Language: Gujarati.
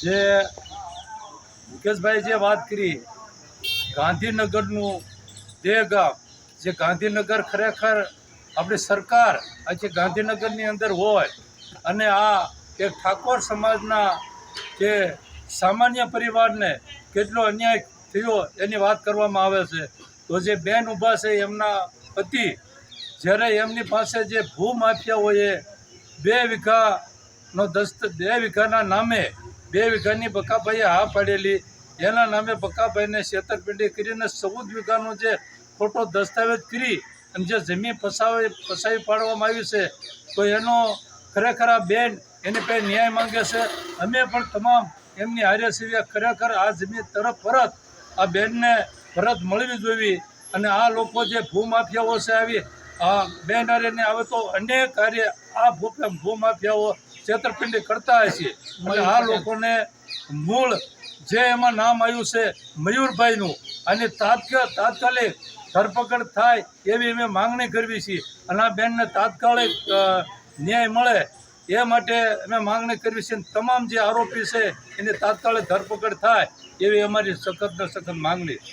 જે મુકેશભાઈ જે વાત કરી ગાંધીનગરનું દેગામ, જે ગાંધીનગર ખરેખર આપણી સરકાર આજે ગાંધીનગરની અંદર હોય અને આ એક ઠાકોર સમાજના જે સામાન્ય પરિવારને કેટલો અન્યાય થયો એની વાત કરવામાં આવે છે. તો જે બેન ઊભા છે એમના પતિ, જ્યારે એમની પાસે જે ભૂમાફિયાઓએ 2 વીઘાનો 2 વીઘાના નામે 2 વીઘાની બકાભાઈએ હા પાડેલી, એના નામે બકાભાઈને છેતરપિંડી કરીને 14 વીઘાનો જે ખોટો દસ્તાવેજ કરી અને જે જમીન ફસાવી પાડવામાં આવી છે. તો એનો ખરેખર આ બેન એની પાસે ન્યાય માંગે છે. અમે પણ તમામ એમની હારે છીએ. ખરેખર આ જમીન તરફ પરત આ બેનને પરત મળવી જોઈએ. અને આ લોકો જે ભૂમાફિયાઓ છે આવી આ બેન હારે ને આવે તો અનેક કાર્ય આ ભૂમાફિયાઓ છેતરપિંડી કરતા હશે. અને આ લોકોને મૂળ જે એમાં નામ આવ્યું છે મયુરભાઈનું, અને તાત્કાલિક ધરપકડ થાય એવી અમે માંગણી કરવી છીએ. અને આ બેનને તાત્કાલિક ન્યાય મળે એ માટે અમે માંગણી કરવી છે. તમામ જે આરોપી છે એની તાત્કાલિક ધરપકડ થાય એવી અમારી સખત માંગણી છે.